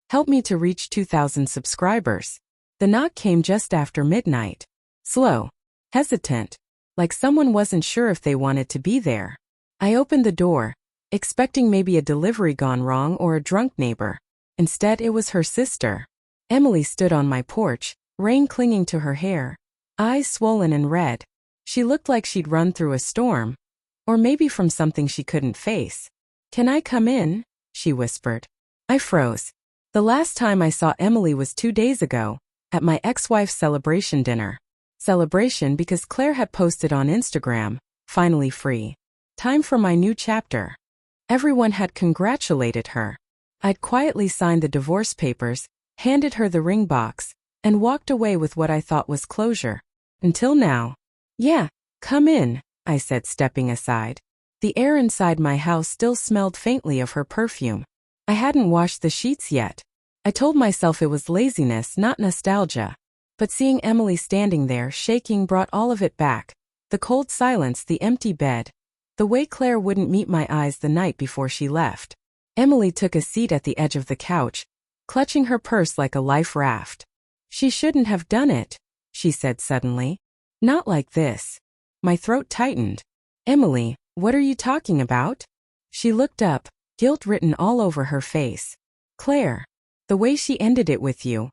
Help me to reach 2,000 subscribers. The knock came just after midnight. Slow. Hesitant. Like someone wasn't sure if they wanted to be there. I opened the door, expecting maybe a delivery gone wrong or a drunk neighbor. Instead, it was her sister. Emily stood on my porch, rain clinging to her hair, eyes swollen and red. She looked like she'd run through a storm. Or maybe from something she couldn't face. "Can I come in?" she whispered. I froze. The last time I saw Emily was 2 days ago, at my ex-wife's celebration dinner. Celebration because Claire had posted on Instagram, "Finally free. Time for my new chapter." Everyone had congratulated her. I'd quietly signed the divorce papers, handed her the ring box, and walked away with what I thought was closure. Until now. "Yeah, come in," I said, stepping aside. The air inside my house still smelled faintly of her perfume. I hadn't washed the sheets yet. I told myself it was laziness, not nostalgia. But seeing Emily standing there, shaking, brought all of it back. The cold silence, the empty bed. The way Claire wouldn't meet my eyes the night before she left. Emily took a seat at the edge of the couch, clutching her purse like a life raft. "She shouldn't have done it," she said suddenly. "Not like this." My throat tightened. "Emily, what are you talking about?" She looked up, guilt written all over her face. "Claire, the way she ended it with you.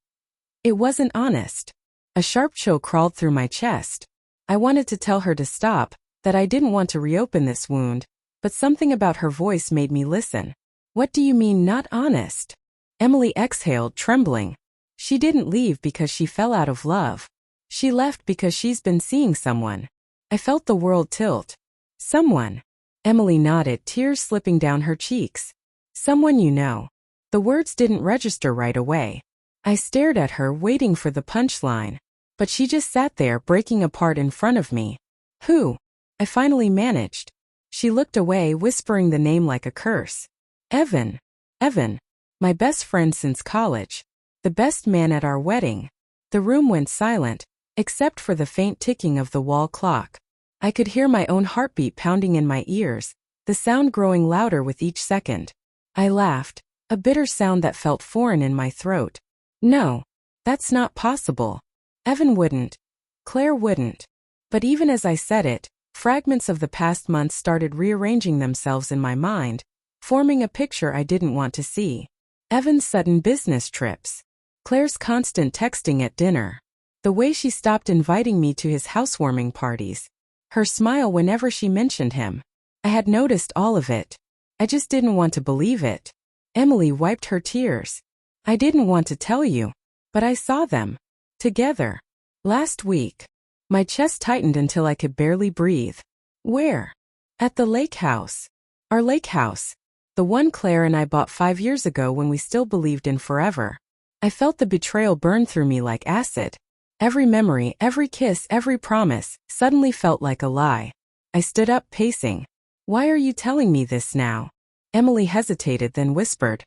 It wasn't honest." A sharp chill crawled through my chest. I wanted to tell her to stop, that I didn't want to reopen this wound, but something about her voice made me listen. "What do you mean, not honest?" Emily exhaled, trembling. "She didn't leave because she fell out of love. She left because she's been seeing someone." I felt the world tilt. "Someone?" Emily nodded, tears slipping down her cheeks. "Someone you know." The words didn't register right away. I stared at her, waiting for the punchline. But she just sat there, breaking apart in front of me. "Who?" I finally managed. She looked away, whispering the name like a curse. "Evan. Evan. My best friend since college. The best man at our wedding." The room went silent, except for the faint ticking of the wall clock. I could hear my own heartbeat pounding in my ears, the sound growing louder with each second. I laughed, a bitter sound that felt foreign in my throat. "No, that's not possible. Evan wouldn't. Claire wouldn't." But even as I said it, fragments of the past months started rearranging themselves in my mind, forming a picture I didn't want to see. Evan's sudden business trips. Claire's constant texting at dinner. The way she stopped inviting me to his housewarming parties. Her smile whenever she mentioned him. I had noticed all of it. I just didn't want to believe it. Emily wiped her tears. "I didn't want to tell you, but I saw them. Together. Last week." My chest tightened until I could barely breathe. "Where?" "At the lake house. Our lake house. The one Claire and I bought 5 years ago when we still believed in forever." I felt the betrayal burn through me like acid. Every memory, every kiss, every promise, suddenly felt like a lie. I stood up, pacing. "Why are you telling me this now?" Emily hesitated, then whispered.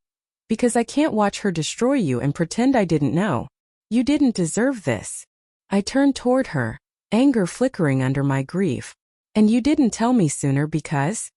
"Because I can't watch her destroy you and pretend I didn't know. You didn't deserve this." I turned toward her, anger flickering under my grief. "And you didn't tell me sooner because?"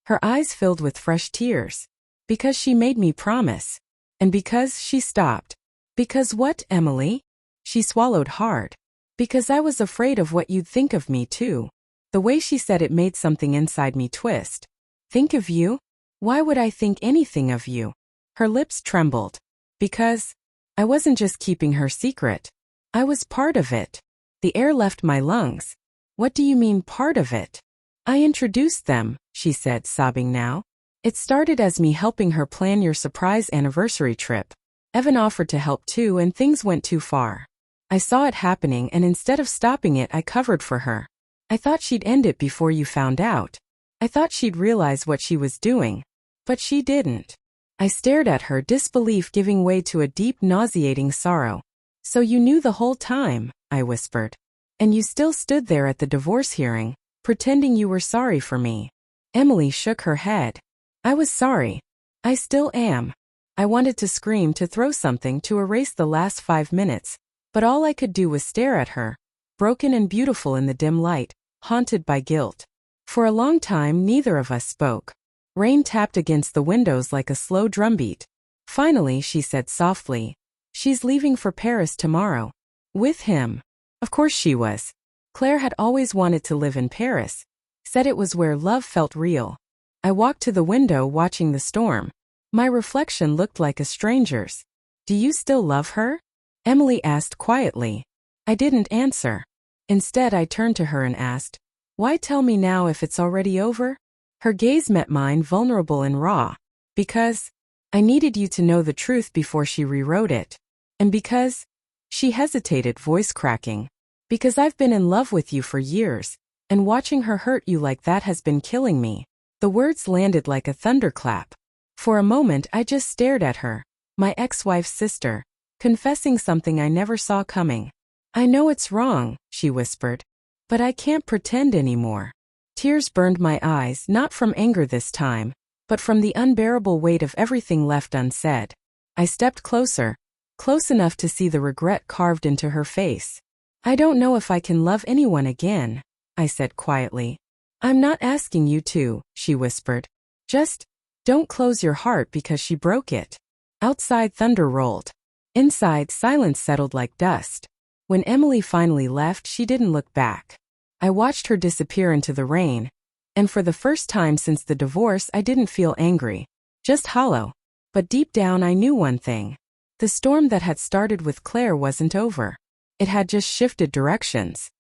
Her eyes filled with fresh tears. "Because she made me promise." And because she stopped. "Because what, Emily?" She swallowed hard. "Because I was afraid of what you'd think of me too." The way she said it made something inside me twist. "Think of you? Why would I think anything of you?" Her lips trembled. "Because I wasn't just keeping her secret. I was part of it." The air left my lungs. "What do you mean, part of it?" "I introduced them," she said, sobbing now. "It started as me helping her plan your surprise anniversary trip. Evan offered to help too, and things went too far. I saw it happening, and instead of stopping it, I covered for her. I thought she'd end it before you found out. I thought she'd realize what she was doing. But she didn't." I stared at her, disbelief giving way to a deep, nauseating sorrow. "So you knew the whole time," I whispered. "And you still stood there at the divorce hearing, pretending you were sorry for me." Emily shook her head. "I was sorry. I still am." I wanted to scream, to throw something, to erase the last 5 minutes, but all I could do was stare at her, broken and beautiful in the dim light, haunted by guilt. For a long time, neither of us spoke. Rain tapped against the windows like a slow drumbeat. Finally, she said softly, "She's leaving for Paris tomorrow." With him. Of course she was. Claire had always wanted to live in Paris, said it was where love felt real. I walked to the window watching the storm. My reflection looked like a stranger's. "Do you still love her?" Emily asked quietly. I didn't answer. Instead, I turned to her and asked, "Why tell me now if it's already over?" Her gaze met mine, vulnerable and raw. "Because I needed you to know the truth before she rewrote it. And because—" She hesitated, voice cracking. "Because I've been in love with you for years, and watching her hurt you like that has been killing me." The words landed like a thunderclap. For a moment I just stared at her, my ex-wife's sister, confessing something I never saw coming. "I know it's wrong," she whispered, "but I can't pretend anymore." Tears burned my eyes, not from anger this time, but from the unbearable weight of everything left unsaid. I stepped closer, close enough to see the regret carved into her face. "I don't know if I can love anyone again," I said quietly. "I'm not asking you to," she whispered. "Just don't close your heart because she broke it." Outside, thunder rolled. Inside, silence settled like dust. When Emily finally left, she didn't look back. I watched her disappear into the rain, and for the first time since the divorce, I didn't feel angry, just hollow. But deep down, I knew one thing. The storm that had started with Claire wasn't over. It had just shifted directions.